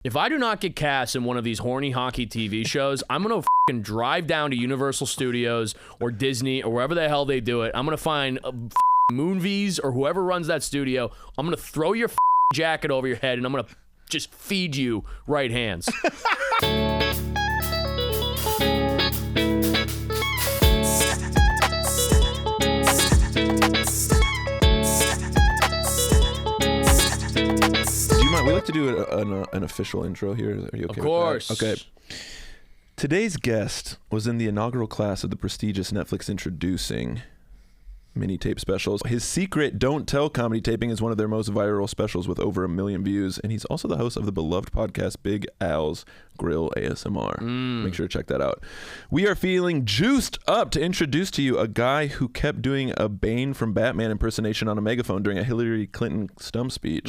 If I do not get cast in one of these horny hockey TV shows, I'm going to fucking drive down to Universal Studios or Disney or wherever the hell they do it. I'm going to find Moonvies or whoever runs that studio. I'm going to throw your jacket over your head and I'm going to just feed you right hands. We like to do an official intro here. Are you okay? Of course. With that? Okay. Today's guest was in the inaugural class of the prestigious Netflix Introducing mini tape specials. His secret Don't Tell comedy taping is one of their most viral specials with over 1 million views, and he's also the host of the beloved podcast Big Al's Grill ASMR. Make sure to check that out. We are feeling juiced up to introduce to you a guy who kept doing a Bane from Batman impersonation on a megaphone during a Hillary Clinton stump speech.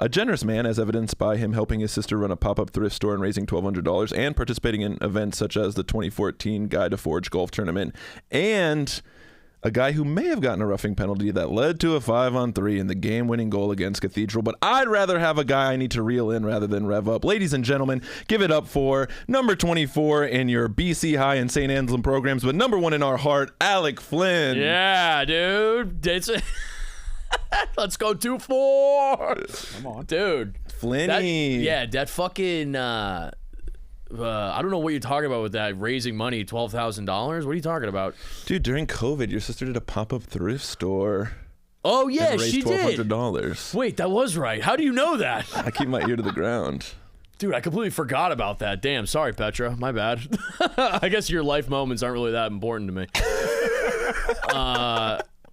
A generous man, as evidenced by him helping his sister run a pop-up thrift store and raising $1,200 and participating in events such as the 2014 Guy to Forge golf tournament, and a guy who may have gotten a roughing penalty that led to a 5-on-3 in the game-winning goal against Cathedral, but I'd rather have a guy I need to reel in rather than rev up. Ladies and gentlemen, give it up for number 24 in your BC High and St. Anselm programs, but number 1 in our heart, Alec Flynn. Yeah, dude. Let's go 2-4. Come on. Dude. Flinny. That fucking... I don't know what you're talking about with that raising money, $12,000. What are you talking about? Dude, during COVID, your sister did a pop-up thrift store. Oh, yeah, and raised she did. $1,200. Wait, that was right. How do you know that? I keep my ear to the ground. Dude, I completely forgot about that. Damn, sorry, Petra. My bad. I guess your life moments aren't really that important to me.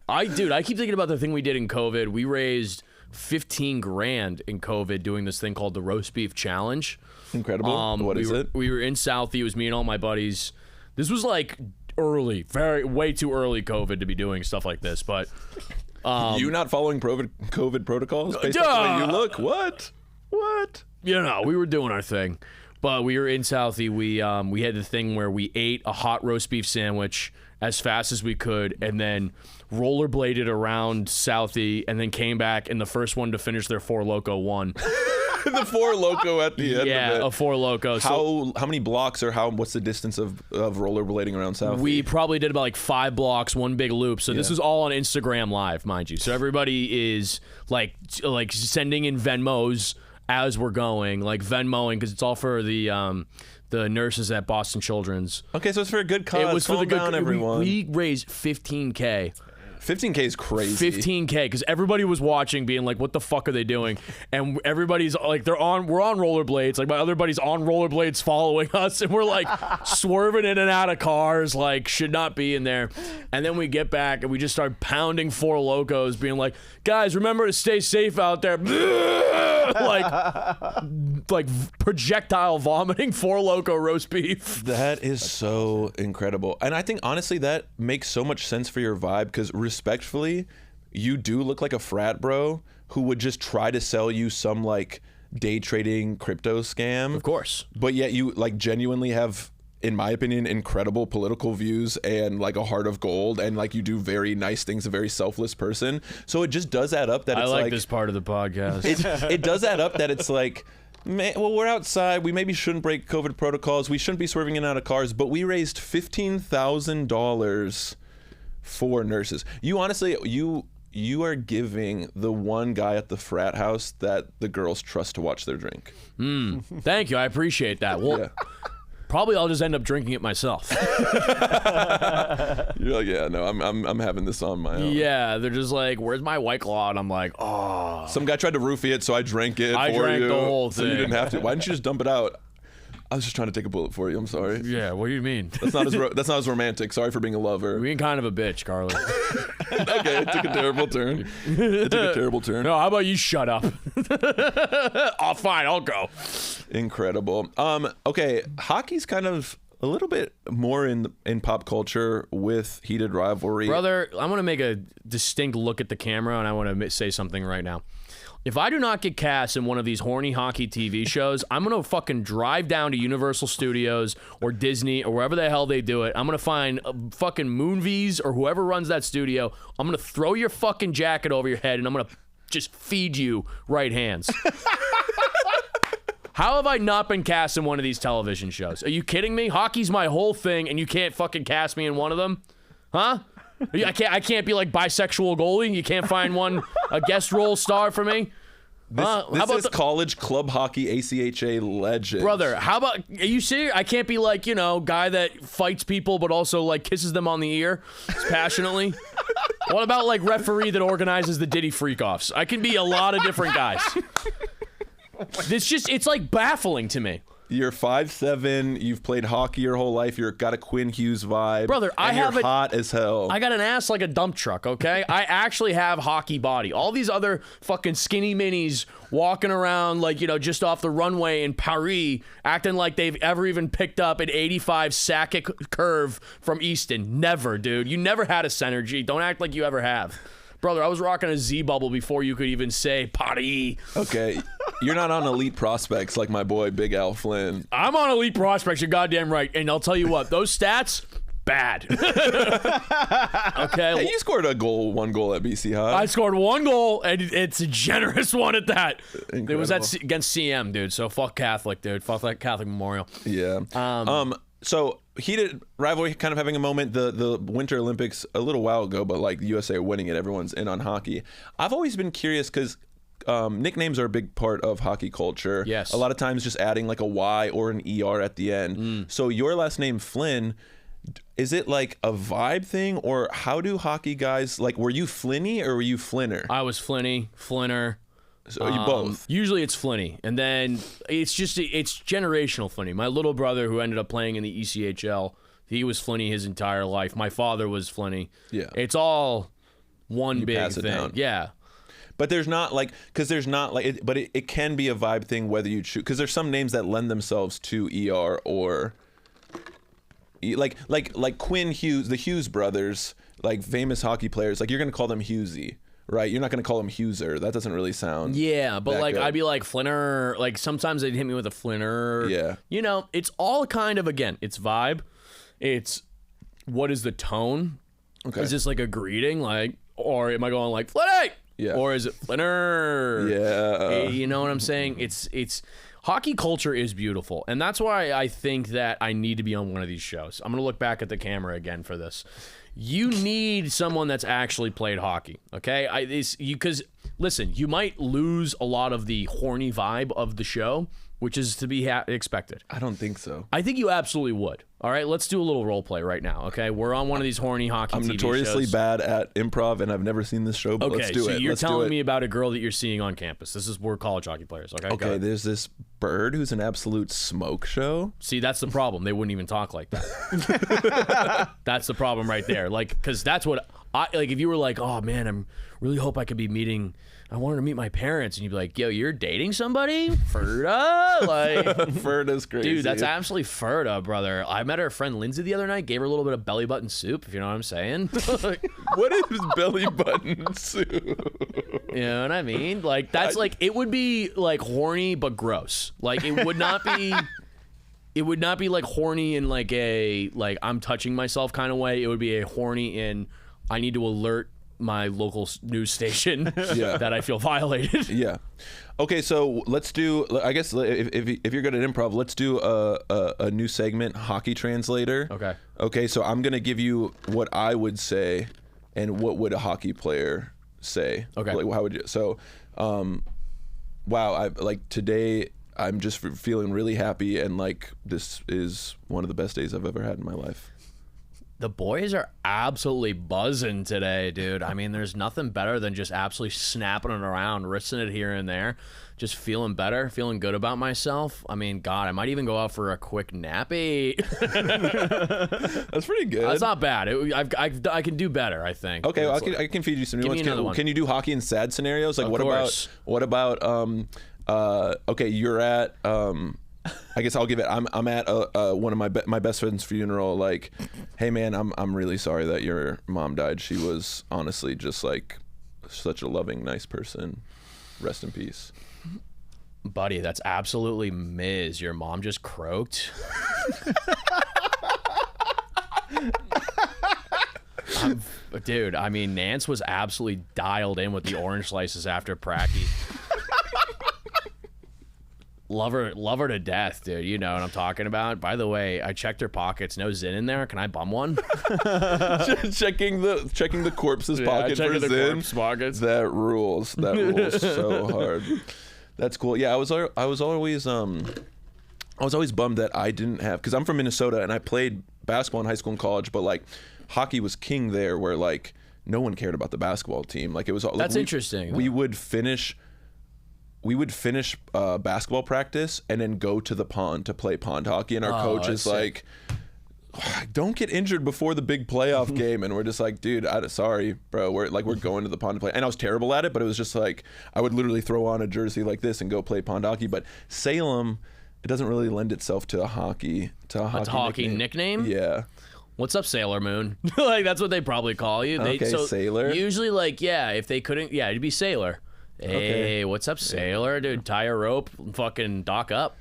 I keep thinking about the thing we did in COVID. We raised $15,000 in COVID doing this thing called the Roast Beef Challenge. Incredible. What is it? We were in Southie. It was me and all my buddies. This was like early, way too early COVID to be doing stuff like this. But you not following COVID protocols based on the way you look? What? You know, we were doing our thing. But we were in Southie. We had the thing where we ate a hot roast beef sandwich as fast as we could, and then rollerbladed around Southie, and then came back, and the first one to finish their Four Loko won. The Four Loko at the end of it. Yeah, a Four Loko. How many blocks or what's the distance of rollerblading around Southie? We probably did about like 5 blocks, one big loop. So this was all on Instagram Live, mind you. So everybody is like sending in Venmos as we're going, like Venmoing, because it's all for the nurses at Boston Children's. Okay, so it's for a good cause. It was for the good. Everyone. We raised $15,000. 15K is crazy. 15K, because everybody was watching, being like, "What the fuck are they doing?" And everybody's like, we're on rollerblades. Like my other buddy's on rollerblades following us, and we're like swerving in and out of cars, like should not be in there. And then we get back and we just start pounding Four Lokos, being like, "Guys, remember to stay safe out there." like projectile vomiting Four Loko roast beef. That is so incredible. And I think honestly that makes so much sense for your vibe, because respectfully, you do look like a frat bro who would just try to sell you some like day trading crypto scam. Of course. But yet you like genuinely have, in my opinion, incredible political views and like a heart of gold, and like you do very nice things, a very selfless person. So it just does add up that it's I like this part of the podcast. It does add up that it's like, man, well, we're outside. We maybe shouldn't break COVID protocols. We shouldn't be swerving in and out of cars, but we raised $15,000 for nurses. You honestly, you are giving the one guy at the frat house that the girls trust to watch their drink. Thank you. I appreciate that. Well, Yeah. probably I'll just end up drinking it myself. You're like, yeah, no, I'm having this on my own. Yeah, they're just like, "Where's my White Claw?" And I'm like, "Oh." Some guy tried to roofie it, so I drank it I for drank you. the whole So you thing. didn't have to. Why didn't you just dump it out? I was just trying to take a bullet for you. I'm sorry. Yeah, what do you mean? That's not as romantic. Sorry for being a lover. Being kind of a bitch, Carly. Okay, it took a terrible turn. No, how about you shut up? Oh, fine, I'll go. Incredible. Okay, hockey's kind of a little bit more in pop culture with Heated Rivalry. Brother, I want to make a distinct look at the camera, and I want to say something right now. If I do not get cast in one of these horny hockey TV shows, I'm going to fucking drive down to Universal Studios or Disney or wherever the hell they do it. I'm going to find fucking Moonvies or whoever runs that studio. I'm going to throw your fucking jacket over your head and I'm going to just feed you right hands. How have I not been cast in one of these television shows? Are you kidding me? Hockey's my whole thing, and you can't fucking cast me in one of them? Huh? I can't be like bisexual goalie? You can't find a guest role star for me? This is college club hockey ACHA legend. Brother, how about, are you serious? I can't be like, guy that fights people but also like kisses them on the ear passionately. What about like referee that organizes the Diddy freak-offs? I can be a lot of different guys. It's like baffling to me. You're 5'7", you've played hockey your whole life, you've got a Quinn Hughes vibe. Brother, you're hot as hell. I got an ass like a dump truck, okay? I actually have hockey body. All these other fucking skinny minis walking around like, just off the runway in Paris, acting like they've ever even picked up an 85 Sakic curve from Easton. Never, dude. You never had a Synergy. Don't act like you ever have. Brother, I was rocking a Z bubble before you could even say Paris. Okay, you're not on Elite Prospects like my boy Big Al Flynn. I'm on Elite Prospects, you're goddamn right. And I'll tell you what, those stats, bad. Okay. Hey, you scored one goal at BC High. I scored one goal, and it's a generous one at that. Incredible. It was against CM, dude. So fuck Catholic, dude. Fuck that Catholic Memorial. Yeah. So Heated Rivalry kind of having a moment. The Winter Olympics a little while ago, but like the USA winning it, everyone's in on hockey. I've always been curious because nicknames are a big part of hockey culture. Yes. A lot of times just adding like a Y or an ER at the end. So your last name Flynn, is it like a vibe thing, or how do hockey guys, like, were you Flinny or were you Flinner? I was Flinny, Flinner. So you both? Usually it's Flinny, and then it's generational Flinny. My little brother, who ended up playing in the ECHL, he was Flinny his entire life. My father was Flinny. Yeah. It's all one big pass it thing. down. Yeah. But there's not like, because there's not like, but it can be a vibe thing whether you choose, because there's some names that lend themselves to ER or like Quinn Hughes, the Hughes brothers, like famous hockey players, like you're going to call them Hughesy. Right, you're not going to call him Hugheser. That doesn't really sound. Yeah, but like good. I'd be like Flinner. Like sometimes they'd hit me with a Flinner. Yeah. It's all kind of, again, it's vibe. It's what is the tone? Okay. Is this like a greeting, like, or am I going like Flinny? Yeah. Or is it Flinner? Yeah. You know what I'm saying? It's hockey culture is beautiful, and that's why I think that I need to be on one of these shows. I'm gonna look back at the camera again for this. You need someone that's actually played hockey, okay? Because listen, you might lose a lot of the horny vibe of the show, which is to be expected. I don't think so. I think you absolutely would. All right, let's do a little role play right now, okay? We're on one of these horny hockey I'm TV notoriously shows. bad at improv, and I've never seen this show, but let's do it. So you're Let's do telling it. me about a girl that you're seeing on campus. We're college hockey players, okay? Okay, there's this bird who's an absolute smoke show. See, that's the problem. They wouldn't even talk like that. That's the problem right there. Like, because that's what if you were like, oh man, I'm really hope I could be I wanted to meet my parents, and you'd be like, yo, you're dating somebody? Ferda? Like, Ferda's crazy. dude, that's absolutely Ferda, brother. I met her friend Lindsay the other night, gave her a little bit of belly button soup, if you know what I'm saying. What is belly button soup? You know what I mean? Like, that's like, it would be like horny but gross. Like, it would not be like horny in like a like I'm touching myself kind of way. It would be a horny in I need to alert my local news station that I feel violated. Yeah. Okay, so let's do, I guess if you're good at improv, let's do a new segment, Hockey Translator. Okay. Okay, so I'm going to give you what I would say and what would a hockey player say. Okay. Like, how would you, so, wow, today I'm just feeling really happy, and like this is one of the best days I've ever had in my life. The boys are absolutely buzzing today, dude. I mean, there's nothing better than just absolutely snapping it around, wristing it here and there, just feeling better, feeling good about myself. I mean, God, I might even go out for a quick nappy. That's pretty good. That's not bad. I can do better, I think. Okay, well, I can feed you some new ones. Can you do hockey in sad scenarios? Like, what about okay, you're at I guess I'll give it. I'm at one of my best friend's funeral. Like, hey man, I'm really sorry that your mom died. She was honestly just like such a loving, nice person. Rest in peace, buddy. That's absolutely Ms. Your mom just croaked. Dude, I mean, Nance was absolutely dialed in with the orange slices after Pracky. Love her to death, dude. You know what I'm talking about. By the way, I checked her pockets. No Zin in there. Can I bum one? checking the corpse's pocket for the Zin. corpse pockets. That rules. That rules so hard. That's cool. Yeah, I was always bummed that I didn't have, because I'm from Minnesota and I played basketball in high school and college, but like hockey was king there, where like no one cared about the basketball team. Like it was. That's interesting. We would finish basketball practice and then go to the pond to play pond hockey, and our coach is like, don't get injured before the big playoff game, and we're just like, dude, sorry bro, we're going to the pond to play. And I was terrible at it, but it was just like I would literally throw on a jersey like this and go play pond hockey. But Salem, it doesn't really lend itself to a hockey nickname. Yeah. What's up, Sailor Moon? Like that's what they probably call you. Sailor. Usually, like, yeah, if they couldn't, yeah, it'd be Sailor. Hey, what's up, Sailor? Dude, tie a rope, fucking dock up.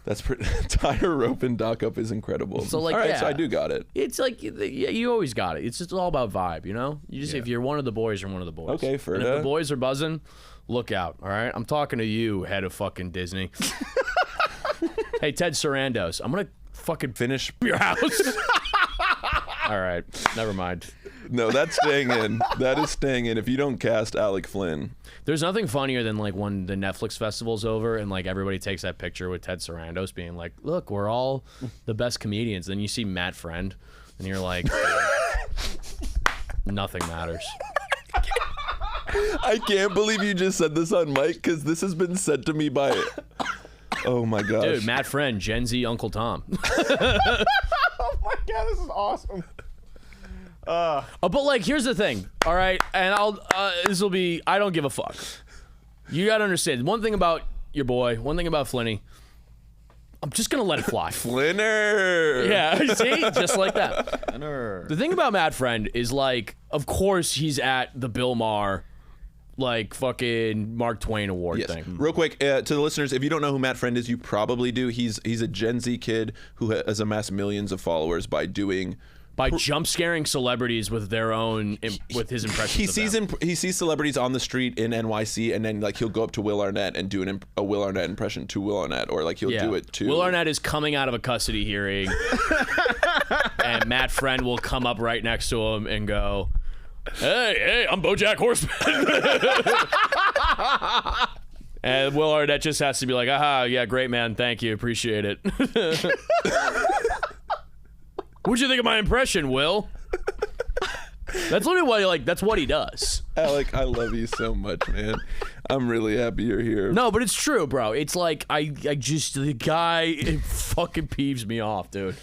That's pretty. Tie a rope and dock up is incredible. So like, all right, yeah, so I do got it. It's like, yeah, you always got it. It's just all about vibe, you know. You just if you're one of the boys, you're one of the boys. Okay, and if the boys are buzzing, look out. All right, I'm talking to you, head of fucking Disney. Hey, Ted Sarandos, I'm gonna fucking finish your house. All right, never mind. No, that's staying in. That is staying in. If you don't cast Alec Flynn. There's nothing funnier than like when the Netflix festival's over and like everybody takes that picture with Ted Sarandos being like, look, we're all the best comedians. Then you see Matt Friend and you're like, nothing matters. I can't believe you just said this on mic, because this has been said to me by... Oh my gosh. Dude, Matt Friend, Gen Z Uncle Tom. Oh my God, this is awesome. But like, here's the thing, all right? And this will be, I don't give a fuck. You gotta understand, one thing about your boy, one thing about Flinny, I'm just gonna let it fly. Flinner! Yeah, see? Just like that. Flinner. The thing about Matt Friend is like, of course he's at the Bill Maher, like fucking Mark Twain award thing. Real quick, to the listeners, if you don't know who Matt Friend is, you probably do. He's a Gen Z kid who has amassed millions of followers by jump scaring celebrities with their own with his impressions. He sees celebrities on the street in NYC, and then like he'll go up to Will Arnett and do a Will Arnett impression to Will Arnett, or like he'll do it to Will Arnett is coming out of a custody hearing, and Matt Friend will come up right next to him and go, "Hey, I'm BoJack Horseman." And Will Arnett just has to be like, "Aha, yeah, great man, thank you, appreciate it." What'd you think of my impression, Will? That's literally what that's what he does. Alec, I love you so much, man. I'm really happy you're here. No, but it's true, bro. It's like I just the guy, it fucking peeves me off, dude.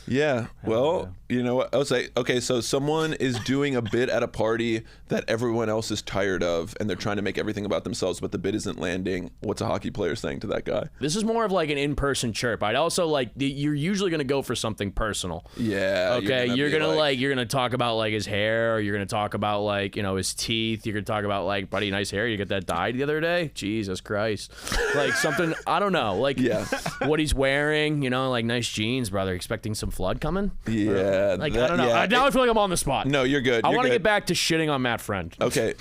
Yeah. Well, you know what? I was like, okay, so someone is doing a bit at a party that everyone else is tired of, and they're trying to make everything about themselves, but the bit isn't landing. What's a hockey player saying to that guy? This is more of like an in-person chirp. I'd also like, you're usually going to go for something personal. Yeah. Okay. You're going to talk about like his hair, or you're going to talk about like, you know, his teeth. You're going to talk about like, buddy, nice hair. You get that dyed the other day? Jesus Christ. Like something, I don't know. Like what he's wearing, you know, like nice jeans, brother. Expecting some flood coming? Yeah. Like, I don't know. Yeah, now I feel like I'm on the spot. No, you're good. I want to get back to shitting on Matt Friend. Okay.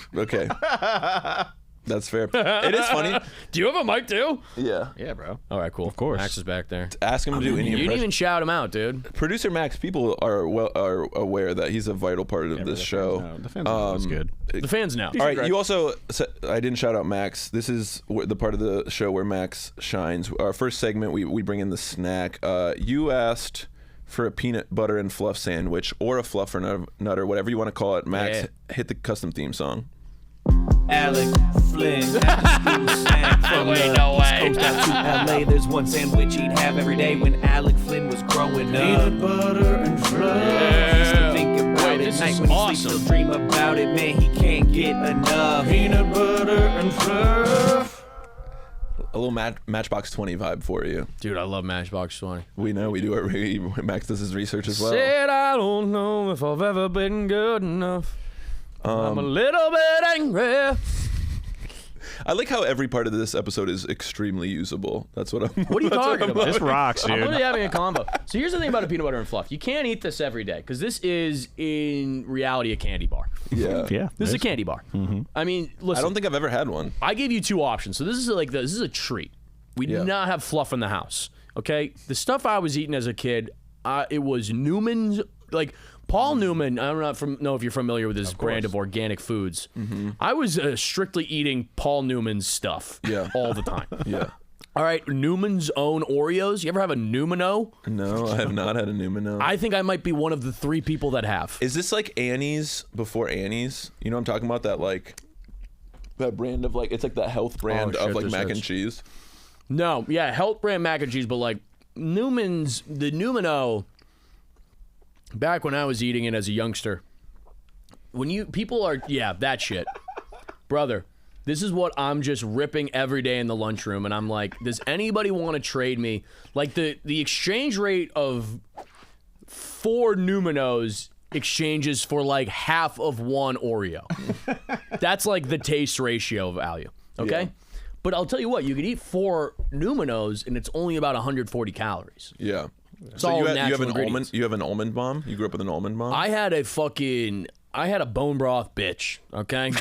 That's fair. It is funny. Do you have a mic too? Yeah. Yeah, bro. All right, cool. Of course. Max is back there. Ask him to do any You didn't impression. even shout him out, dude. Producer Max, people are aware that he's a vital part of this show. The fans know that's good. The fans know. All right, you also said, I didn't shout out Max. This is the part of the show where Max shines. Our first segment, we bring in the snack. You asked for a peanut butter and fluff sandwich, or a fluff or nutter, whatever you want to call it. Max, hit the custom theme song. Alec Flynn, after school snack from Wait, the no East way. Coast out to LA. There's one sandwich he'd have every day when Alec Flynn was growing up. Peanut butter and fluff. Used to think about Wait, it this night is when he awesome. sleeps, he'll dream about it. Man, he can't get enough. Peanut butter and fluff. A little Matchbox 20 vibe for you. Dude, I love Matchbox 20. We know we do it. Max does his research as well. Said I don't know if I've ever been good enough. I'm a little bit angry. I like how every part of this episode is extremely usable. That's what I'm. What are you talking about? This rocks, I'm dude. literally having a combo. So here's the thing about a peanut butter and fluff. You can't eat this every day because this is in reality a candy bar. Yeah. Yeah. This is a candy bar. I mean, listen. I don't think I've ever had one. I gave you two options. So this is like this is a treat. We did not have fluff in the house. Okay, the stuff I was eating as a kid, it was Newman's. Like Paul Newman, I don't know if you're familiar with his brand of organic foods. I was strictly eating Paul Newman's stuff all the time. All right, Newman's own Oreos. You ever have a Numino? No, I have not had a Numino. I think I might be one of the 3 people that have. Is this like Annie's before Annie's? You know what I'm talking about? That brand of like, it's like that health brand of like mac and cheese. No, yeah, health brand mac and cheese, but like Newman's, the Numino, back when I was eating it as a youngster, that shit. Brother, this is what I'm just ripping every day in the lunchroom, and I'm like, does anybody want to trade me? Like the exchange rate of 4 Numinos exchanges for like half of 1 Oreo. That's like the taste ratio value, okay? Yeah. But I'll tell you what, you could eat 4 Numinos, and it's only about 140 calories. Yeah. It's so all you have an ingredients. You have an almond bomb? You grew up with an almond bomb? I had a bone broth bitch, okay?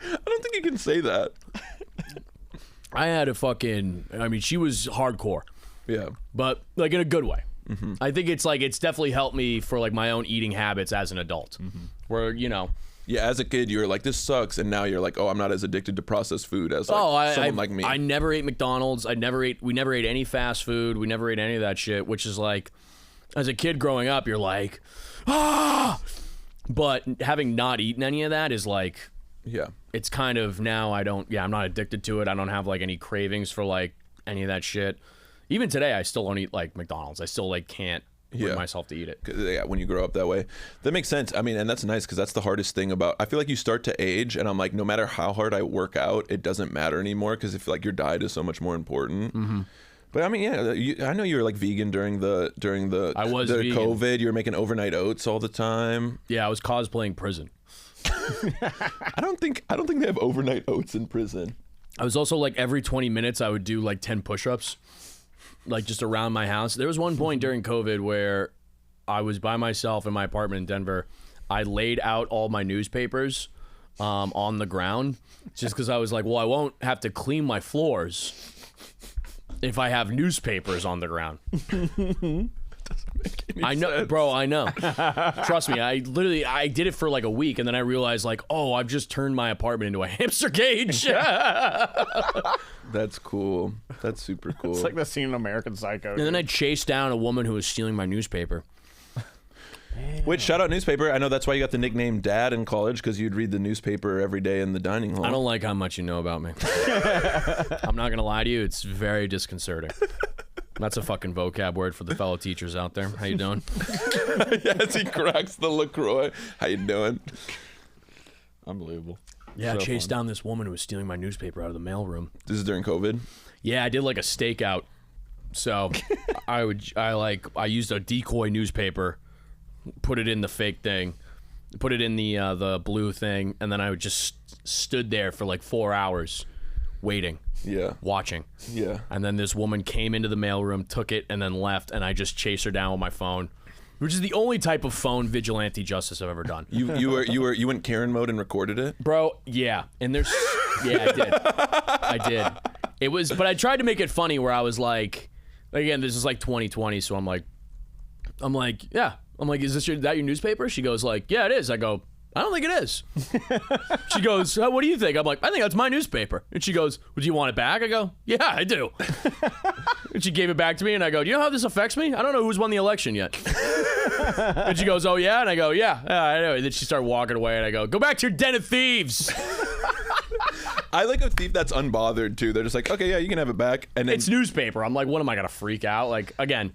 I don't think you can say that. I had she was hardcore. Yeah. But like in a good way. I think it's definitely helped me for like my own eating habits as an adult. Where, yeah, as a kid, you were like, this sucks. And now you're like, oh, I'm not as addicted to processed food as someone like me. I never ate McDonald's. We never ate any fast food. We never ate any of that shit, which is like, as a kid growing up, you're like, ah! But having not eaten any of that is like, yeah, it's kind of now I'm not addicted to it. I don't have like any cravings for like any of that shit. Even today, I still don't eat like McDonald's. I still like can't bring myself to eat it. Yeah, when you grow up that way, that makes sense. I mean, and that's nice because that's the hardest thing about. I feel like you start to age, and I'm like, no matter how hard I work out, it doesn't matter anymore because if like your diet is so much more important. But I mean, yeah, I know you were like vegan during the I was the vegan. COVID. You were making overnight oats all the time. Yeah, I was cosplaying prison. I don't think they have overnight oats in prison. I was also like every 20 minutes I would do like 10 push-ups, like just around my house. There was one point during COVID where I was by myself in my apartment in Denver. I laid out all my newspapers on the ground just because I was like, well, I won't have to clean my floors if I have newspapers on the ground. I know, sense. bro. I know. Trust me. I did it for like a week, and then I realized, like, oh, I've just turned my apartment into a hamster cage. That's cool. That's super cool. It's like the scene in American Psycho. And then I chased down a woman who was stealing my newspaper. Which, shout out newspaper. I know that's why you got the nickname Dad in college, because you'd read the newspaper every day in the dining hall. I don't like how much you know about me. I'm not gonna lie to you. It's very disconcerting. That's a fucking vocab word for the fellow teachers out there. How you doing? Yes, he cracks the LaCroix. How you doing? Unbelievable. Yeah, So I chased fun. down this woman who was stealing my newspaper out of the mailroom. This is during COVID? Yeah, I did like a stakeout. So I used a decoy newspaper, put it in the fake thing, put it in the blue thing, and then I would just stood there for like 4 hours waiting. Yeah. Watching. Yeah. And then this woman came into the mailroom, took it, and then left, and I just chased her down with my phone, which is the only type of phone vigilante justice I've ever done. You went Karen mode and recorded it? Bro, yeah. And there's I did. It was, but I tried to make it funny where I was like, again, this is like 2020, so I'm like, yeah. I'm like, is that your newspaper? She goes like, yeah, it is. I go, I don't think it is. She goes, what do you think? I'm like, I think that's my newspaper. And she goes, well, do you want it back? I go, yeah, I do. And she gave it back to me, and I go, do you know how this affects me? I don't know who's won the election yet. And she goes, oh, yeah? And I go, yeah, I know. And then she started walking away, and I go back to your den of thieves. I like a thief that's unbothered, too. They're just like, okay, yeah, you can have it back. And then, It's newspaper. I'm like, what am I going to freak out? Like, again.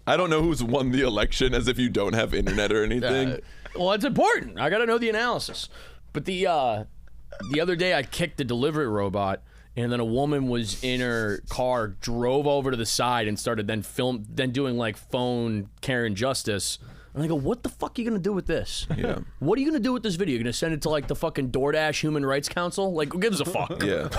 I don't know who's won the election, as if you don't have internet or anything. Well, it's important. I got to know the analysis. But the other day I kicked the delivery robot, and then a woman was in her car, drove over to the side, and started then doing like phone Karen Justice. And I go, what the fuck are you going to do with this? Yeah. What are you going to do with this video? You're going to send it to like the fucking DoorDash Human Rights Council? Like, who gives a fuck? Yeah.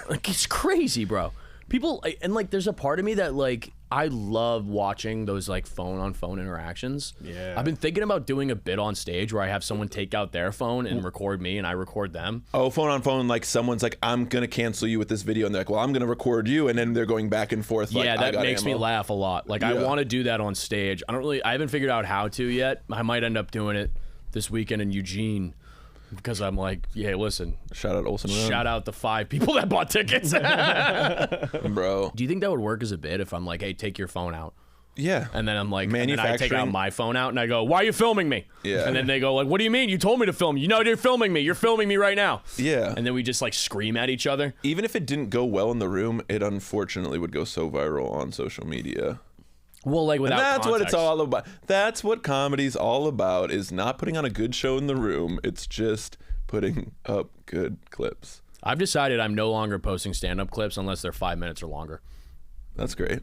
Like, it's crazy, bro. People, and like, there's a part of me that like, I love watching those like phone-on-phone interactions. Yeah. I've been thinking about doing a bit on stage where I have someone take out their phone and record me and I record them. Oh, phone on phone, like someone's like, I'm going to cancel you with this video. And they're like, well, I'm going to record you. And then they're going back and forth. Like, Yeah, that makes me laugh a lot. Like, I Yeah. want to do that on stage. I haven't figured out how to yet. I might end up doing it this weekend in Eugene because I'm like, yeah, listen, Shout out Olsen Road. shout out the 5 people that bought tickets. Bro. Do you think that would work as a bit if I'm like, hey, take your phone out? Yeah. And then I'm like, and then I take out Manufacturing- my phone out and I go, why are you filming me? Yeah. And then they go like, what do you mean? You told me to film you. You know you're filming me. You're filming me right now. Yeah. And then we just like scream at each other. Even if it didn't go well in the room, it unfortunately would go so viral on social media. Well, like without And that's what it's context. all about. That's what comedy's all about, is not putting on a good show in the room. It's just putting up good clips. I've decided I'm no longer posting stand-up clips unless they're 5 minutes or longer. That's great.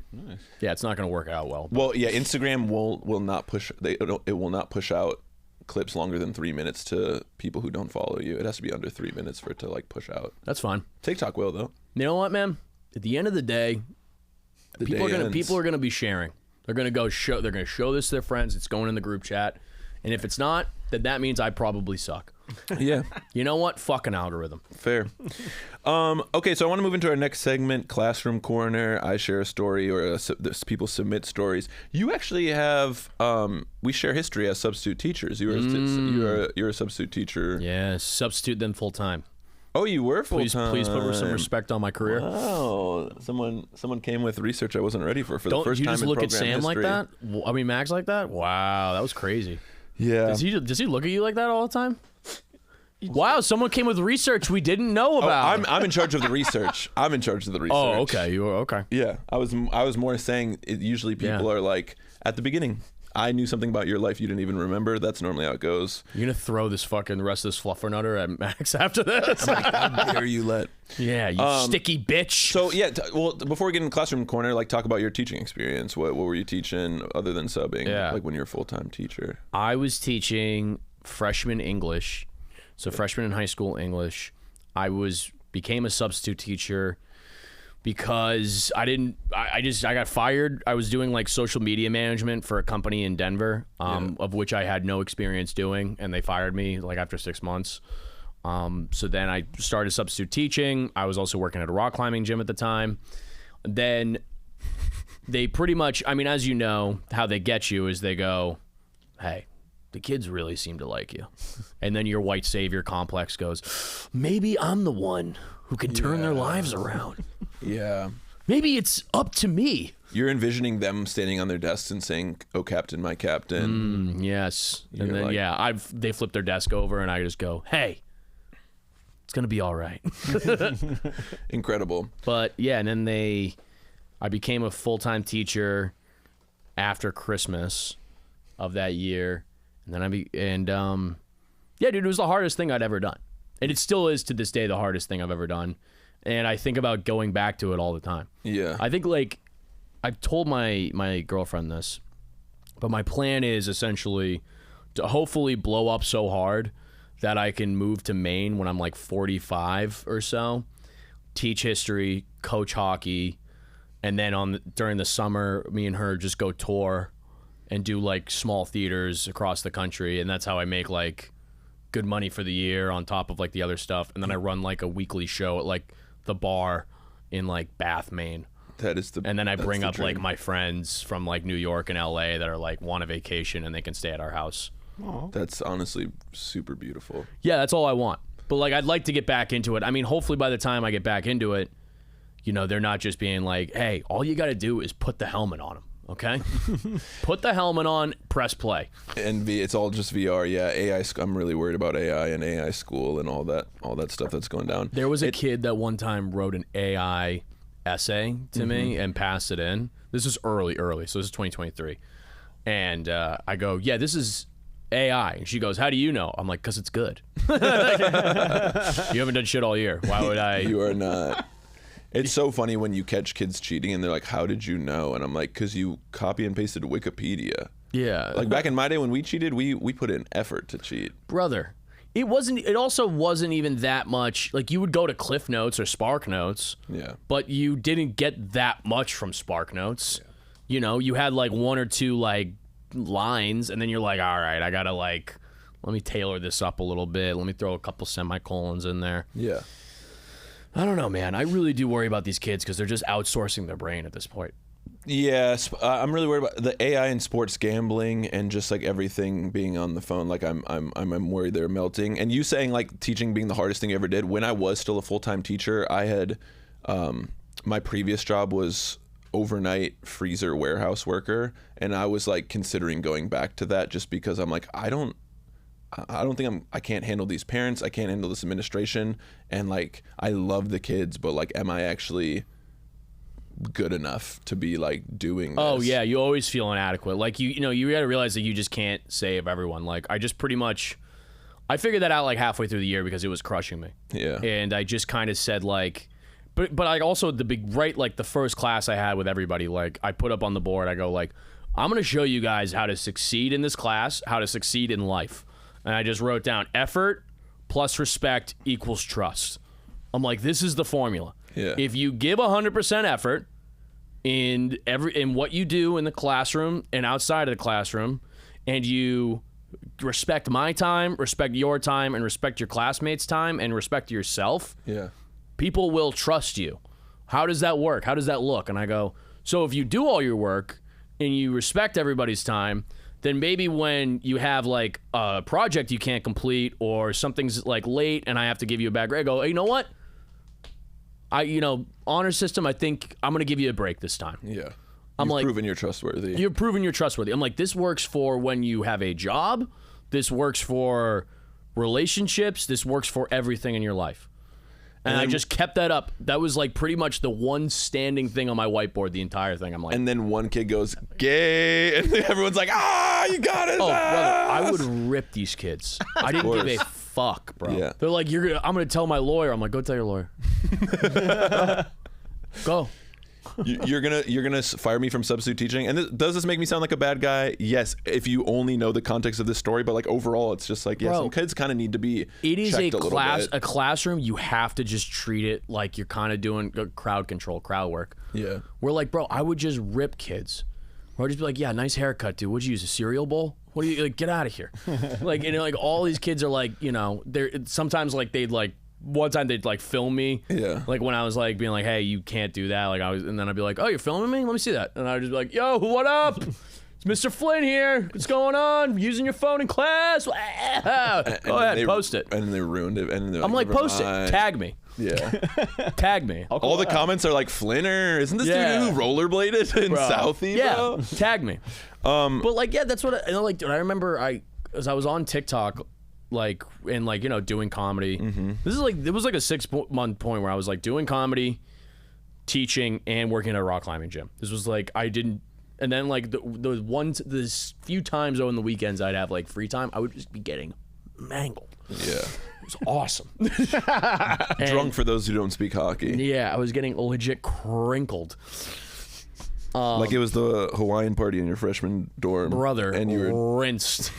Yeah, it's not going to work out well. Well, yeah, Instagram will not push. It will not push out clips longer than 3 minutes to people who don't follow you. It has to be under 3 minutes for it to like push out. That's fine. TikTok will though. You know what, man? At the end of the day, people are gonna be sharing. They're gonna show this to their friends. It's going in the group chat, and if it's not, then that means I probably suck. Yeah, You know what? Fucking algorithm. fair. Okay, so I want to move into our next segment, Classroom Corner. I share a story, or people submit stories. You actually have. We share history as substitute teachers. You're a substitute teacher. Yeah, substitute then full time. Oh, you were full time. Please put some respect on my career. Oh, someone came with research I wasn't ready for the Don't first you time just in look at program Sam history. like that? I mean, Max like that? Wow, that was crazy. Yeah. Does he look at you like that all the time? Wow, someone came with research we didn't know about. I'm in charge of the research. I'm in charge of the research. Oh, okay. You were okay. Yeah, I was more saying usually people Yeah. are like at the beginning. I knew something about your life you didn't even remember. That's normally how it goes. You're gonna throw this fucking rest of this fluffernutter at Max after this? How dare you let? Yeah, you sticky bitch. So yeah, well, before we get in Classroom Corner, like talk about your teaching experience. What were you teaching other than subbing? Yeah. Like when you're a full-time teacher. I was teaching freshman English, so freshman in high school English. I became a substitute teacher because I got fired. I was doing like social media management for a company in Denver, of which I had no experience doing, and they fired me like after 6 months. So then I started substitute teaching. I was also working at a rock climbing gym at the time. Then they pretty much, I mean, as you know, how they get you is they go, hey, the kids really seem to like you. And then your white savior complex goes, maybe I'm the one who can turn their lives around. Yeah. Maybe it's up to me. You're envisioning them standing on their desks and saying, "Oh, Captain, my Captain." Yes. You're And then, like- they flip their desk over and I just go, hey, it's going to be all right. Incredible. But yeah, and then I became a full-time teacher after Christmas of that year. And then yeah, dude, it was the hardest thing I'd ever done. And it still is to this day the hardest thing I've ever done. And I think about going back to it all the time. Yeah. I think like I've told my girlfriend this, but my plan is essentially to hopefully blow up so hard that I can move to Maine when I'm like 45 or so, teach history, coach hockey, and then during the summer, me and her just go tour and do like small theaters across the country, and that's how I make like good money for the year on top of like the other stuff. And then I run like a weekly show at like the bar in like Bath, Maine. And then I bring up like my friends from like New York and LA that are like want a vacation and they can stay at our house. That's honestly super beautiful. Yeah, that's all I want. But like I'd like to get back into it. I mean, hopefully by the time I get back into it, you know, they're not just being like, hey, all you got to do is put the helmet on them. Okay? Put the helmet on, press play. And it's all just VR. Yeah, AI. I'm really worried about AI and AI school and all that stuff that's going down. There was a kid that one time wrote an AI essay to me and passed it in. This is early. So this is 2023. And I go, yeah, this is AI. And she goes, how do you know? I'm like, because it's good. You haven't done shit all year. Why would I? You are not. It's so funny when you catch kids cheating and they're like, how did you know? And I'm like, because you copy and pasted Wikipedia. Yeah. Like back in my day when we cheated, we put in effort to cheat. Brother, it also wasn't even that much. Like you would go to Cliff Notes or Spark Notes. Yeah. But you didn't get that much from Spark Notes. you had like one or two like lines, and then you're like, all right, I gotta like, let me tailor this up a little bit. Let me throw a couple semicolons in there. Yeah. I don't know, man. I really do worry about these kids because they're just outsourcing their brain at this point. Yes, I'm really worried about the AI in sports gambling and just like everything being on the phone. Like I'm worried they're melting. And you saying like teaching being the hardest thing you ever did. When I was still a full-time teacher, I had my previous job was overnight freezer warehouse worker, and I was like considering going back to that just because I'm like I can't handle these parents, I can't handle this administration, and like I love the kids, but like am I actually good enough to be like doing this? Oh yeah, you always feel inadequate. Like you gotta realize that you just can't save everyone. Like I figured that out like halfway through the year because it was crushing me. Yeah. And I just kind of said like, but like also the first class I had with everybody, like I put up on the board, I go like, I'm gonna show you guys how to succeed in this class, how to succeed in life. And I just wrote down effort plus respect equals trust. I'm like, this is the formula. Yeah. If you give 100% effort in what you do in the classroom and outside of the classroom, and you respect my time, respect your time, and respect your classmates' time, and respect yourself, Yeah. people will trust you. How does that work? How does that look? And I go, so if you do all your work and you respect everybody's time, then maybe when you have like a project you can't complete or something's like late and I have to give you a bad grade, I go, hey, you know what? Honor system, I think I'm going to give you a break this time. Yeah. I'm You've like, proven you're trustworthy. You're proving you're trustworthy. I'm like, this works for when you have a job. This works for relationships. This works for everything in your life. And I just kept that up. That was like pretty much the one standing thing on my whiteboard the entire thing. I'm like, and then one kid goes gay, and everyone's like, you got it. oh, brother, I would rip these kids. I didn't give a fuck, bro. Yeah. They're like, I'm gonna tell my lawyer. I'm like, go tell your lawyer. Go. You're gonna fire me from substitute teaching, and does this make me sound like a bad guy? Yes, if you only know the context of this story, but like overall, it's just like, yeah, some kids kind of need to be. It is checked a classroom. You have to just treat it like you're kind of doing crowd control, crowd work. Yeah, we're like, bro, I would just rip kids. Or I'd just be like, yeah, nice haircut, dude. What'd you use, a cereal bowl? What do you like? Get out of here. Like, like all these kids are like, they're sometimes like they'd like. One time they'd like film me, like when I was like being like, "Hey, you can't do that." Like and then I'd be like, "Oh, you're filming me? Let me see that." And I'd just be like, "Yo, what up? It's Mr. Flynn here. What's going on? Using your phone in class? Go ahead, post it." And then they ruined it. And I'm like, "Post it. Tag me." Yeah. Tag me. All the comments are like, "Flinner, isn't this dude who rollerbladed in Southie, bro?" Yeah, tag me. But like, yeah, that's what dude, I remember. As I was on TikTok. Like and like doing comedy. This is like it was like a 6-month point where I was like doing comedy, teaching, and working at a rock climbing gym. This was like I didn't, and then like the few times though in the weekends I'd have like free time, I would just be getting mangled. Yeah, it was awesome. Drunk for those who don't speak hockey. Yeah, I was getting legit crinkled. Like it was the Hawaiian party in your freshman dorm, brother, and you were rinsed,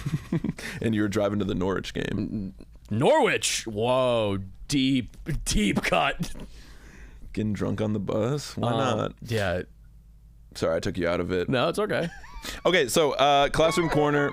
and you were driving to the Norwich game. Norwich, whoa, deep cut. Getting drunk on the bus? Why not? Yeah. Sorry, I took you out of it. No, it's okay. Okay, so Classroom Corner.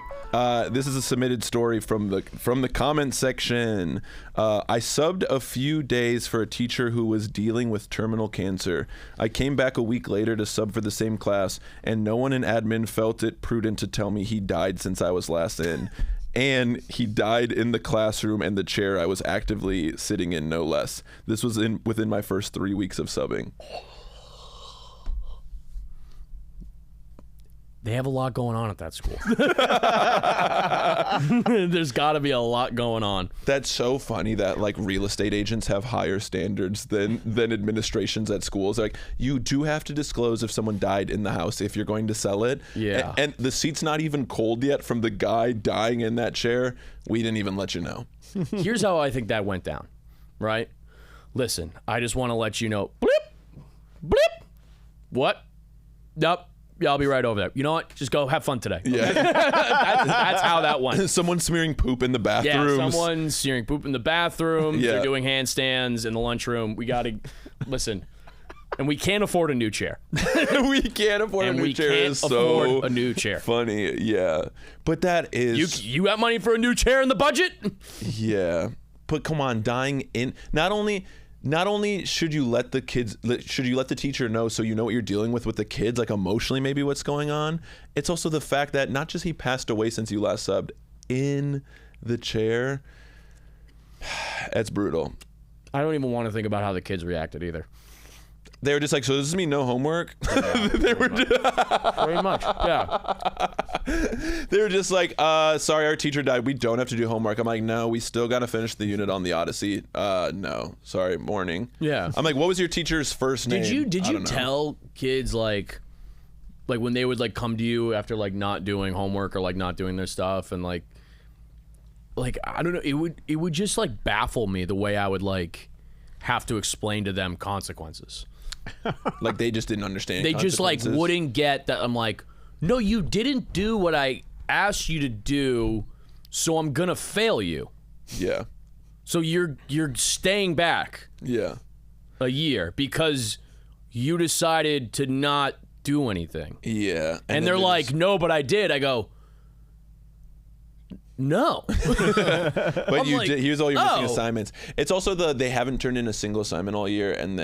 This is a submitted story from the comment section. I subbed a few days for a teacher who was dealing with terminal cancer. I came back a week later to sub for the same class, and no one in admin felt it prudent to tell me he died since I was last in. And he died in the classroom and the chair I was actively sitting in, no less. This was within my first 3 weeks of subbing. They have a lot going on at that school. There's got to be a lot going on. That's so funny that like real estate agents have higher standards than administrations at schools. Like you do have to disclose if someone died in the house if you're going to sell it. Yeah. And the seat's not even cold yet from the guy dying in that chair. We didn't even let you know. Here's how I think that went down, right? Listen, I just want to let you know. Blip, blip. What? Nope. Yeah, I'll be right over there. You know what? Just go have fun today. Yeah. That's how that went. Someone smearing poop in the bathrooms. Yeah, someone's smearing poop in the bathroom. Yeah. They're doing handstands in the lunchroom. We got to, listen, And we can't afford a new chair. We can't afford And a new we chair. can't Is so afford a new chair. funny. Yeah. But that is... You got money for a new chair in the budget? Yeah. But come on, dying in... Not only should you let the teacher know so you know what you're dealing with the kids, like emotionally maybe what's going on, it's also the fact that not just he passed away since you last subbed, in the chair, that's brutal. I don't even want to think about how the kids reacted either. They were just like, so does this mean no homework? Yeah, they were very much. Yeah. They were just like, sorry, our teacher died. We don't have to do homework. I'm like, no, we still got to finish the unit on the Odyssey. No, sorry, morning. Yeah. I'm like, what was your teacher's first name? Did you tell kids like when they would like come to you after like not doing homework or like not doing their stuff and like I don't know, it would just like baffle me the way I would like have to explain to them consequences. Like they just didn't understand. They just like wouldn't get that. I'm like, no, you didn't do what I asked you to do, so I'm gonna fail you. Yeah. So you're staying back Yeah. a year because you decided to not do anything. Yeah. And they're like, no, but I did. I go, no. But you like, did. Here's all your missing oh. assignments. It's also they haven't turned in a single assignment all year, and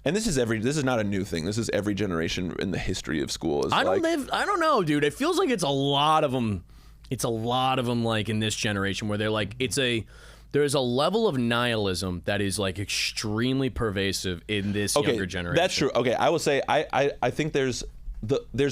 this is not a new thing. This is every generation in the history of school. I don't know, dude. It feels like it's a lot of them. It's a lot of them, like in this generation, where they're like, there's a level of nihilism that is like extremely pervasive in this younger generation. That's true. Okay, I will say I think there's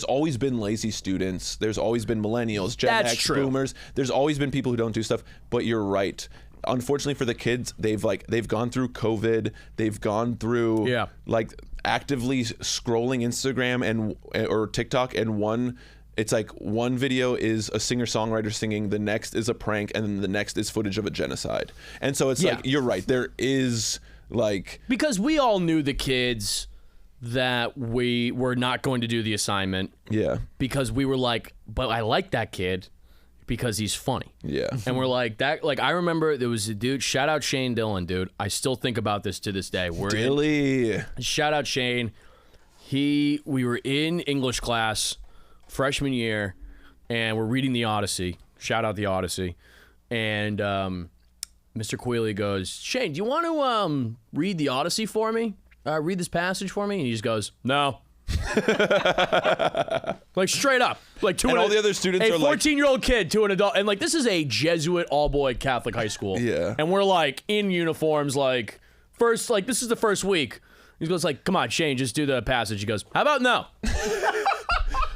always been lazy students. There's always been millennials, Gen X, boomers. There's always been people who don't do stuff. But you're right. Unfortunately for the kids, they've gone through COVID. They've gone through like actively scrolling Instagram or TikTok, and it's like one video is a singer-songwriter singing, the next is a prank, and then the next is footage of a genocide. And so it's like, you're right. There is like... Because we all knew the kids that we were not going to do the assignment. Yeah. Because we were like, but I like that kid because he's funny. Yeah. And we're like, that. Like, I remember there was a dude, shout out Shane Dillon, dude. I still think about this to this day. Shout out Shane. We were in English class freshman year, and we're reading the Odyssey. Shout out the Odyssey. And Mr. Quealy goes, Shane, do you want to read the Odyssey for me? Read this passage for me? And he just goes, no. Like straight up. Like all the other students are like... A 14-year-old kid to an adult. And like, this is a Jesuit all-boy Catholic high school. Yeah. And we're like in uniforms, like this is the first week. He goes like, come on, Shane, just do the passage. He goes, how about no?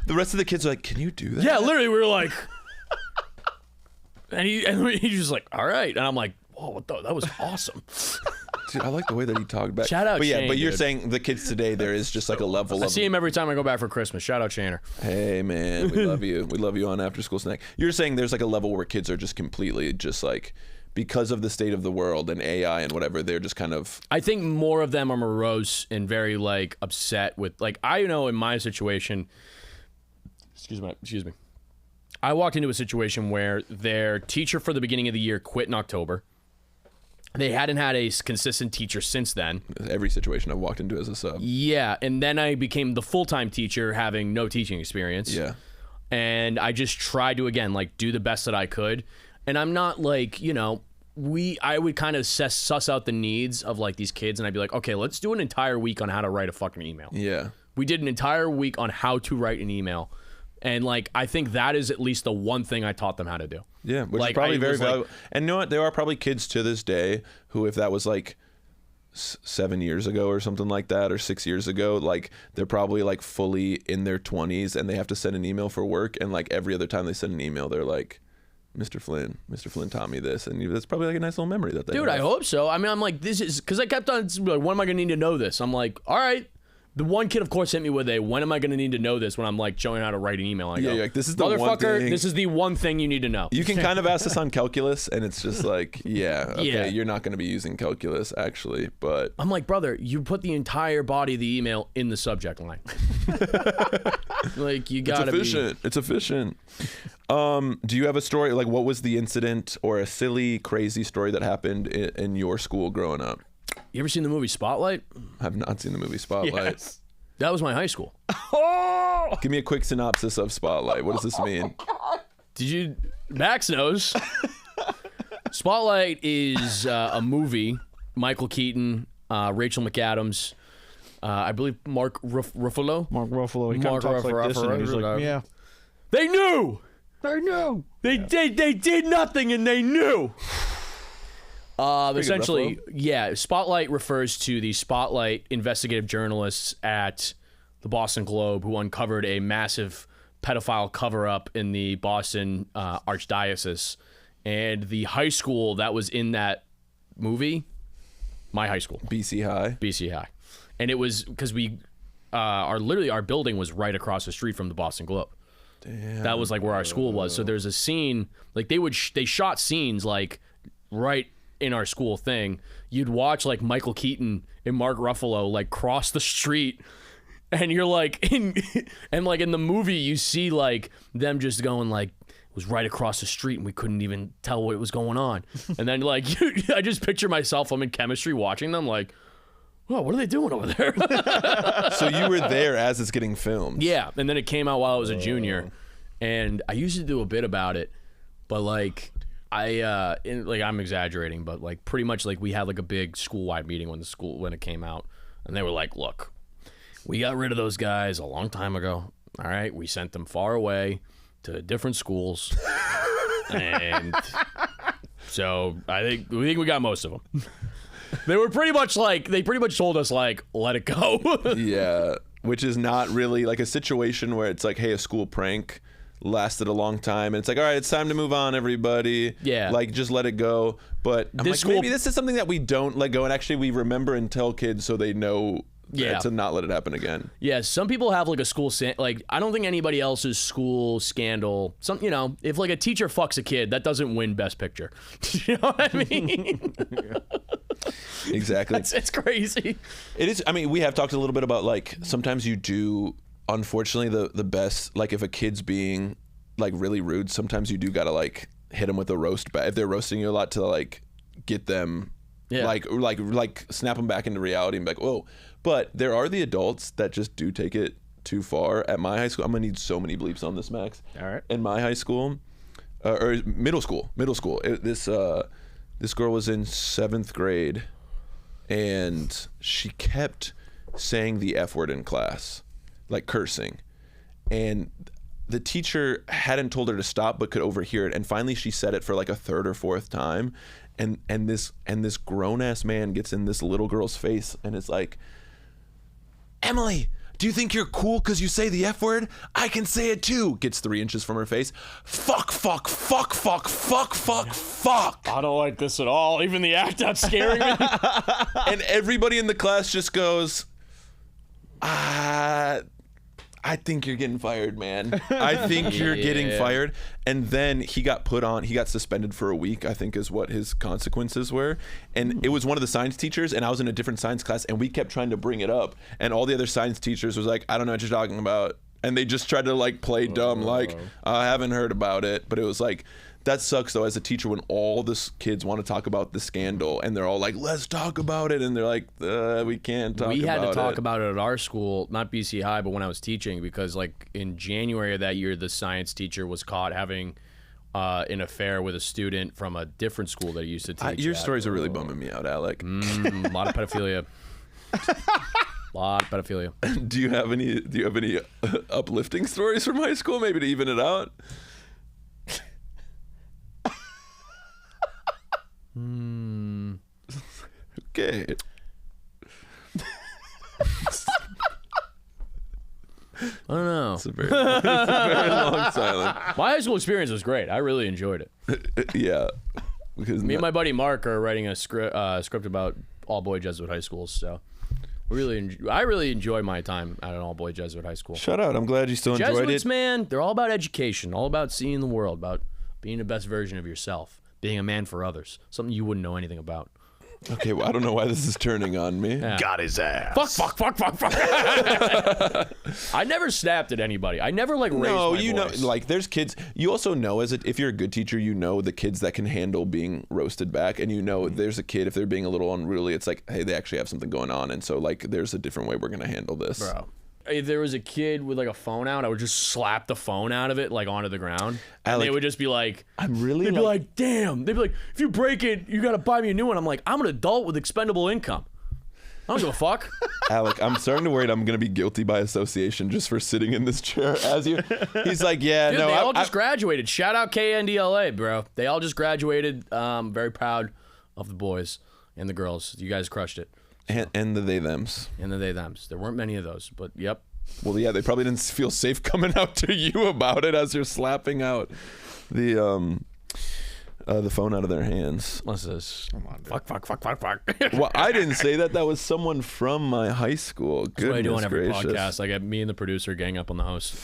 The rest of the kids are like, can you do that? Yeah, literally, we were like... and he's just like, all right. And I'm like, whoa, that was awesome. Dude, I like the way that he talked back. Shout out Shane, but you're dude. saying the kids today, there is just like a level of... I see him every time I go back for Christmas. Shout out Shaner. Hey, man, we love you. We love you on After School Snack. You're saying there's like a level where kids are just completely just like, because of the state of the world and AI and whatever, they're just kind of... I think more of them are morose and very like upset with, like, I know in my situation... Excuse me. I walked into a situation where their teacher for the beginning of the year quit in October. They hadn't had a consistent teacher since then. Every situation I've walked into as a sub. Yeah, and then I became the full-time teacher having no teaching experience. Yeah. And I just tried to, again, like, do the best that I could. And I'm not like, I would kind of suss out the needs of like these kids, and I'd be like, okay, let's do an entire week on how to write a fucking email. Yeah. We did an entire week on how to write an email. And like, I think that is at least the one thing I taught them how to do. Yeah, which like, is probably very valuable. Like, and you know what? There are probably kids to this day who, if that was like 7 years ago or something like that, or 6 years ago, like they're probably like fully in their 20s and they have to send an email for work. And like every other time they send an email, they're like, Mr. Flynn taught me this. And that's probably like a nice little memory that they have. I hope so. I mean, I'm like, this is, because I kept on, like, when am I going to need to know this? I'm like, all right. The one kid, of course, hit me with when am I going to need to know this when I'm like showing how to write an email? I go, like, this is the one motherfucker, thing. this is the one thing you need to know. You can kind of ask this on calculus, and it's just like, you're not going to be using calculus, actually, but... I'm like, brother, you put the entire body of the email in the subject line. Like, you got to be... It's efficient. Do you have a story? Like, what was the incident or a silly, crazy story that happened in your school growing up? You ever seen the movie Spotlight? I've not seen the movie Spotlight. Yes. That was my high school. Oh! Give me a quick synopsis of Spotlight. What does this mean? Did you? Max knows. Spotlight is a movie. Michael Keaton, Rachel McAdams, I believe Mark Ruffalo. Mark Ruffalo. He kind of talks like this, and he's like, yeah. They knew. I know. They did nothing, and they knew. Essentially, yeah. Spotlight refers to the Spotlight investigative journalists at the Boston Globe who uncovered a massive pedophile cover-up in the Boston Archdiocese, and the high school that was in that movie, my high school, BC High. And it was because we our building was right across the street from the Boston Globe. Damn. That was like where our school was. So there's a scene like they shot scenes like right in our school thing. You'd watch like Michael Keaton and Mark Ruffalo like cross the street, and you're like in the movie you see like them just going like it was right across the street and we couldn't even tell what was going on. And then like I just picture myself, I'm in chemistry watching them like, oh, what are they doing over there? So you were there as it's getting filmed. Yeah, and then it came out while I was a junior, and I used to do a bit about it, but like I'm exaggerating, but like pretty much like we had like a big school-wide meeting when it came out, and they were like, look, we got rid of those guys a long time ago. All right, we sent them far away to different schools, and so we think we got most of them. They were pretty much told us like, let it go. Yeah, which is not really like a situation where it's like, hey, a school prank lasted a long time and it's like, all right, it's time to move on, everybody. Yeah, like just let it go. But I'm like, maybe this is something that we don't let go, and actually we remember and tell kids so they know to not let it happen again. Yeah, some people have like a school like I don't think anybody else's school scandal. If like a teacher fucks a kid, that doesn't win Best Picture. You know what I mean? Exactly. It's crazy. It is. I mean, we have talked a little bit about like sometimes you do. Unfortunately, the best, like if a kid's being like really rude, sometimes you do gotta like hit them with a roast back if they're roasting you a lot to like get them. Yeah. Like snap them back into reality and be like, whoa. But there are the adults that just do take it too far. At my high school, I'm gonna need so many bleeps on this, Max. All right. In my high school, or middle school, this girl was in 7th grade, and she kept saying the F word in class, like cursing, and the teacher hadn't told her to stop but could overhear it, and finally she said it for like a 3rd or 4th time, and this grown-ass man gets in this little girl's face and is like, Emily, do you think you're cool because you say the F word? I can say it too. Gets 3 inches from her face. Fuck, fuck, fuck, fuck, fuck, fuck, fuck. I don't like this at all. Even the act out scaring me. And everybody in the class just goes, I think you're getting fired, man. I think you're getting fired. And then he got suspended for a week, I think is what his consequences were. And it was one of the science teachers, and I was in a different science class, and we kept trying to bring it up. And all the other science teachers was like, I don't know what you're talking about. And they just tried to like play dumb, like, I haven't heard about it. But it was like, that sucks though as a teacher when all the kids want to talk about the scandal and they're all like, let's talk about it, and they're like, we can't talk about it. We had to talk about it at our school, not BC High, but when I was teaching, because like in January of that year, the science teacher was caught having an affair with a student from a different school that he used to teach. Your stories are really bumming me out, Alec. A lot of pedophilia. Do you have any uplifting stories from high school, maybe to even it out? Okay. I don't know. It's a very long silence. My high school experience was great. I really enjoyed it. Yeah. Because me and my buddy Mark are writing a script about all-boy Jesuit high schools, so I really enjoy my time at an all-boy Jesuit high school. Shout out. I'm glad you still enjoyed Jesuits, it. man, they're all about education, all about seeing the world, about being the best version of yourself, being a man for others, something you wouldn't know anything about. Okay, well, I don't know why this is turning on me. Yeah. Got his ass. Fuck. I never snapped at anybody. I never like raised my voice. Know, like there's kids. You also know if you're a good teacher, you know the kids that can handle being roasted back, and you know there's a kid if they're being a little unruly. It's like, hey, they actually have something going on, and so like there's a different way we're gonna handle this. Bro. If there was a kid with like a phone out, I would just slap the phone out of it like onto the ground. And they would just be like, they'd be like, damn. They'd be like, if you break it, you gotta buy me a new one. I'm like, I'm an adult with expendable income. I don't give a fuck. Alec, I'm starting to worry I'm going to be guilty by association just for sitting in this chair as you. He's like, yeah, Dude, no. they all just graduated. Shout out KNDLA, bro. They all just graduated. Very proud of the boys and the girls. You guys crushed it. And the they-thems. And the they-thems. There weren't many of those, but yep. Well, yeah, they probably didn't feel safe coming out to you about it as you're slapping out the phone out of their hands. What's this? Come on, dude. Fuck. Well, I didn't say that. That was someone from my high school. That's what I do on every gracious. podcast. I get me and the producer gang up on the host.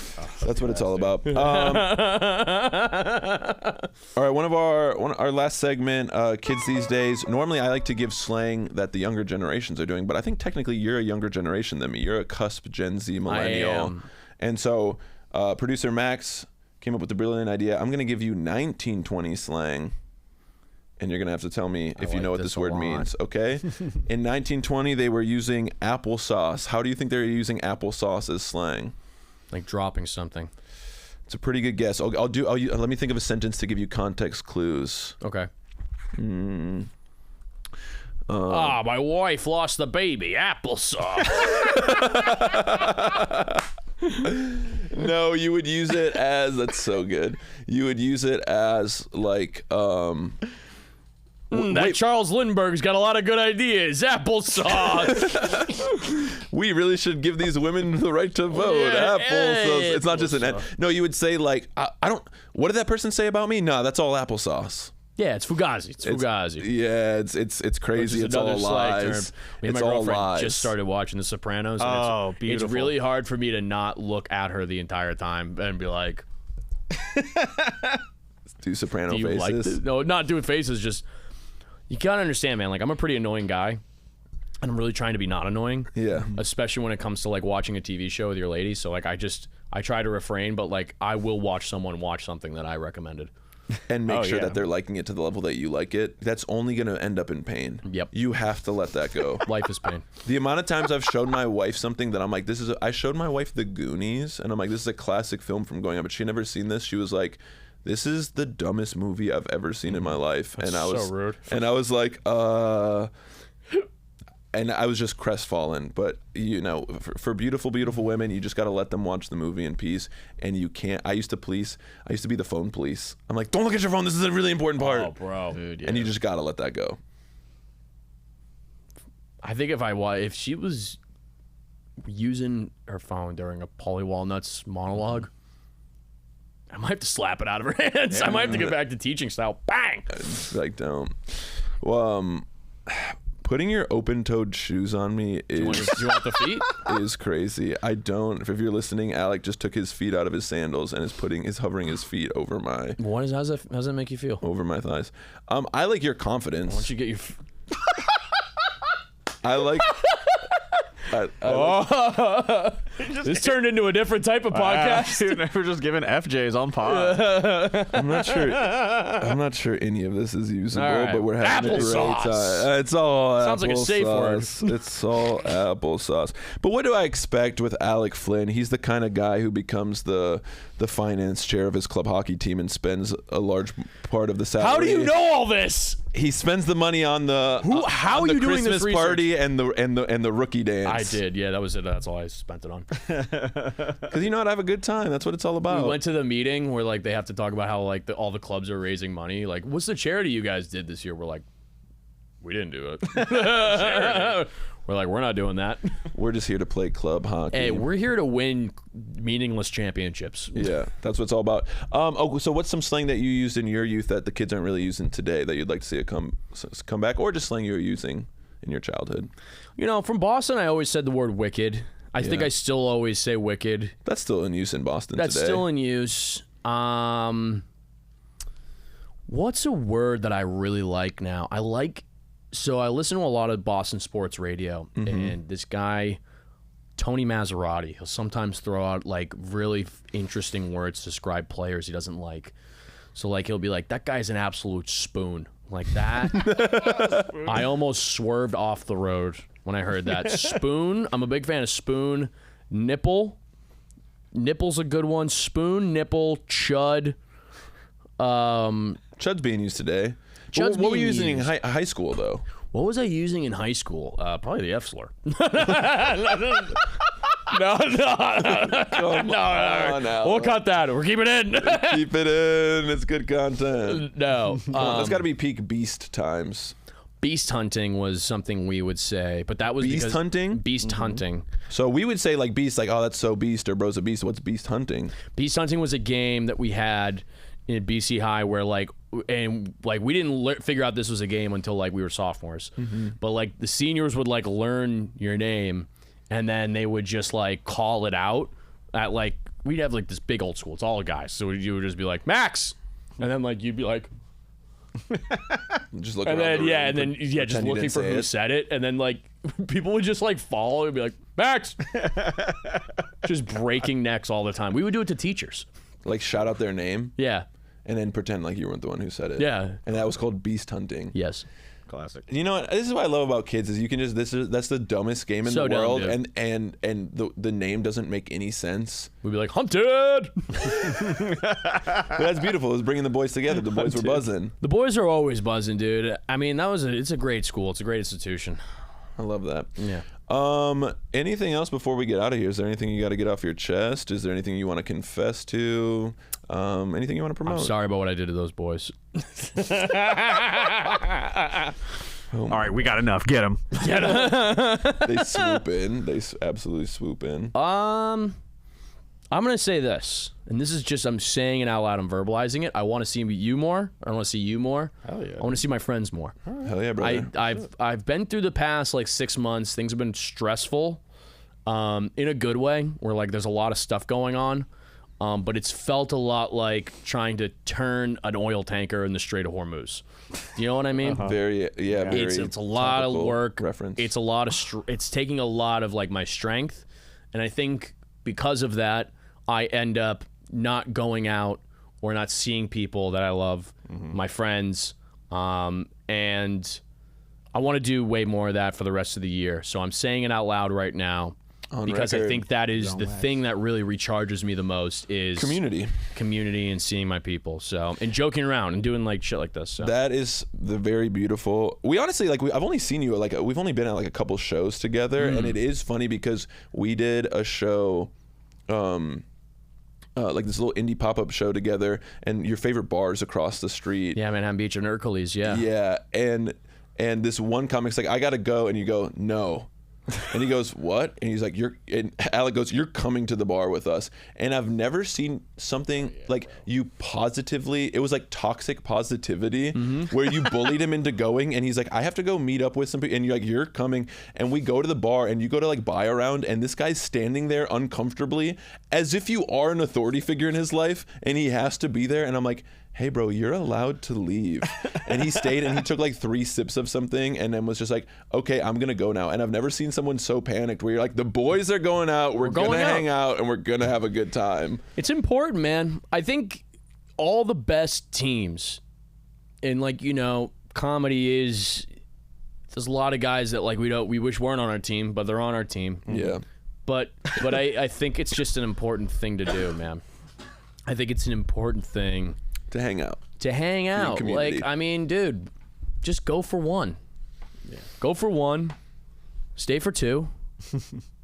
That's what it's all about. All right, one of our last segment, kids these days. Normally, I like to give slang that the younger generations are doing, but I think technically you're a younger generation than me. You're a cusp Gen Z millennial, I am. And so producer Max came up with the brilliant idea. I'm going to give you 1920 slang. And you're going to have to tell me if you know what this word means, okay? In 1920, they were using applesauce. How do you think they were using applesauce as slang? Like dropping something. It's a pretty good guess. Let me think of a sentence to give you context clues. Okay. My wife lost the baby. Applesauce. No, you would use it as, that's so good. You would use it as like, that Charles Lindbergh's got a lot of good ideas. Applesauce. We really should give these women the right to vote. Yeah, Applesauce. It's not just an. applesauce. No, you would say like, I don't. What did that person say about me? No, that's all applesauce. Yeah, it's Fugazi. It's Fugazi. Yeah, it's crazy. It's all lies. Me and It's my all girlfriend lies. just started watching The Sopranos. And Oh, it's beautiful. really hard for me to not look at her the entire time and be like, Do soprano do you faces. like this? No, not doing faces, just, you gotta understand, man, like I'm a pretty annoying guy. And I'm really trying to be not annoying. Yeah. Especially when it comes to like watching a TV show with your lady. So like I try to refrain, but like I will watch someone watch something that I recommended. And make sure yeah. that they're liking it to the level that you like it. That's only going to end up in pain. Yep. You have to let that go. Life is pain. The amount of times I've showed my wife something that I'm like, I showed my wife The Goonies, and I'm like, this is a classic film from growing up, but she never seen this. She was like, this is the dumbest movie I've ever seen in my life. That's and I was so rude. And I was like, and I was just crestfallen. But you know, for beautiful, beautiful women, you just got to let them watch the movie in peace. And you can't. I used to be the phone police. I'm like, don't look at your phone. This is a really important part. Oh, bro. Dude, yeah. And you just got to let that go. I think if she was using her phone during a Polly Walnuts monologue, I might have to slap it out of her hands. Yeah, I might have to get back to teaching style. Bang! Like, don't. Well, putting your open-toed shoes on me Do you want the feet? is crazy. I don't. If you're listening, Alec just took his feet out of his sandals and is hovering his feet over my How's that make you feel? over my thighs. I like your Why confidence. don't you get your... I like. This turned into a different type of podcast. Dude, we're just giving FJs on pod. I'm not sure any of this is usable, All right. but we're having a great Applesauce. time. It's all Sounds like a safe word. applesauce. It's all applesauce. But what do I expect with Alec Flynn? He's the kind of guy who becomes the finance chair of his club hockey team and spends a large part of the salary. How do you know all this? He spends the money on the how on are the you doing this Christmas party and the rookie dance. I did. Yeah, that was it. That's all I spent it on. Because you know what? I have a good time. That's what it's all about. We went to the meeting where like they have to talk about how like all the clubs are raising money. Like, what's the charity you guys did this year? We're like, we didn't do it. We're like, we're not doing that. We're just here to play club hockey. Hey, we're here to win meaningless championships. Yeah, that's what it's all about. So what's some slang that you used in your youth that the kids aren't really using today that you'd like to see it come back, or just slang you were using in your childhood? You know, from Boston, I always said the word wicked. I think I still always say wicked. That's still in use in Boston That's today. still in use. What's a word that I really like now? I like So I listen to a lot of Boston sports radio, and this guy, Tony Maserati, he'll sometimes throw out like really interesting words to describe players he doesn't like. So like he'll be like, that guy's an absolute spoon. Like that. I almost swerved off the road when I heard that. Spoon. I'm a big fan of spoon. Nipple. Nipple's a good one. Spoon, nipple, chud. Chud's being used today. Chud's What were you being using in used. high school, though? What was I using in high school? Probably the F slur. No. We'll cut that. We're keeping it in. Keep it in. It's good content. No. That's got to be peak beast times. Beast hunting was something we would say, but that was Beast because hunting? Beast hunting. So we would say like beast, like, oh, that's so beast, or bro's a beast. What's beast hunting? Beast hunting was a game that we had in BC High where we didn't figure out this was a game until like we were sophomores. But like the seniors would like learn your name, and then they would just like call it out at like, we'd have like this big old school. It's all guys. So you would just be like, Max. And then like you'd be like, Just look and around then the room, just pretend you looking didn't for say who it. said it, and then like people would just like follow and be like, Max. Just breaking necks all the time. We would do it to teachers. Like shout out their name Yeah. and then pretend like you weren't the one who said it. Yeah. And that was called beast hunting. Yes. Classic. You know what? This is what I love about kids is you can just that's the dumbest game in So the dumb, world, dude. and the name doesn't make any sense. We'd be like, hunted. But that's beautiful. It was bringing the boys together. The boys were buzzing. The boys are always buzzing, dude. I mean, it's a great school. It's a great institution. I love that. Yeah. Anything else before we get out of here? Is there anything you got to get off your chest? Is there anything you want to confess to? Anything you want to promote? I'm sorry about what I did to those boys. All right, we got enough. Get him. They swoop in. They absolutely swoop in. I'm gonna say this, and this is just I'm saying it out loud. I'm verbalizing it. I want to see you more. I want to see you more. Hell yeah. I want to see my friends more. Hell yeah, brother. I've been through the past like 6 months. Things have been stressful, in a good way, where like there's a lot of stuff going on. But it's felt a lot like trying to turn an oil tanker in the Strait of Hormuz. You know what I mean? Very It's a lot of topical work. reference. It's a lot of it's taking a lot of like my strength, and I think because of that, I end up not going out or not seeing people that I love, my friends, and I want to do way more of that for the rest of the year. So I'm saying it out loud right now. Because I think that is the thing that really recharges me the most is community and seeing my people. So, and joking around and doing like shit like this. So. That is the very beautiful. We honestly I've only seen you like we've only been at like a couple shows together, and it is funny because we did a show, like this little indie pop-up show together, and your favorite bars across the street. Yeah, Manhattan Beach and Hercules. Yeah. Yeah, and this one comic's like, I gotta go, and you go, no. And he goes, what? And he's like, and Alec goes, you're coming to the bar with us. And I've never seen something like you positively, it was like toxic positivity where you bullied him into going. And he's like, I have to go meet up with some people. And you're like, you're coming. And we go to the bar and you go to like buy around. And this guy's standing there uncomfortably as if you are an authority figure in his life. And he has to be there. And I'm like, hey bro, you're allowed to leave. And he stayed and he took like 3 sips of something and then was just like, okay, I'm gonna go now. And I've never seen someone so panicked where you're like, the boys are going out, we're gonna hang out and we're gonna have a good time. It's important, man. I think all the best teams and like, you know, comedy is, there's a lot of guys that like we wish weren't on our team, but they're on our team. Yeah. But I think it's just an important thing to do, man. I think it's an important thing To hang out. Like, I mean, dude, just go for one. Yeah. Go for one. Stay for 2.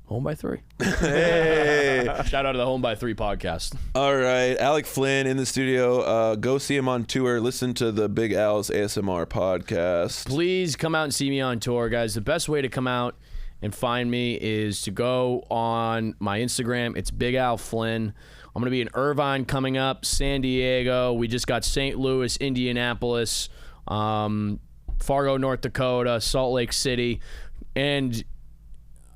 Home by 3. Hey. Shout out to the Home by 3 podcast. All right. Alec Flynn in the studio. Go see him on tour. Listen to the Big Al's ASMR podcast. Please come out and see me on tour, guys. The best way to come out and find me is to go on my Instagram. It's Big Al Flynn. I'm going to be in Irvine coming up, San Diego. We just got St. Louis, Indianapolis, Fargo, North Dakota, Salt Lake City. And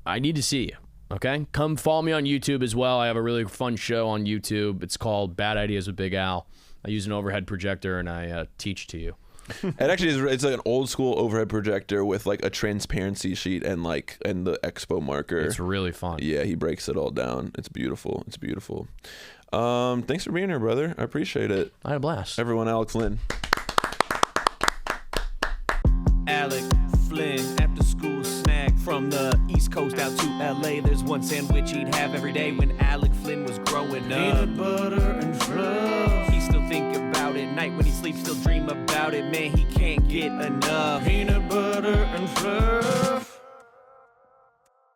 I need to see you, okay? Come follow me on YouTube as well. I have a really fun show on YouTube. It's called Bad Ideas with Big Al. I use an overhead projector and I teach to you. It actually is. It's like an old school overhead projector with like a transparency sheet and the expo marker. It's really fun. Yeah, he breaks it all down. It's beautiful. It's beautiful. Thanks for being here, brother. I appreciate it. I had a blast. Everyone, Alec Flynn. Alec Flynn, after school snack from the East Coast out to LA. There's one sandwich he'd have every day when Alec Flynn was growing up. Peanut butter and fluff. He still think about it night when he sleeps, still dream about it. Man, he can't get enough. Peanut butter and fluff.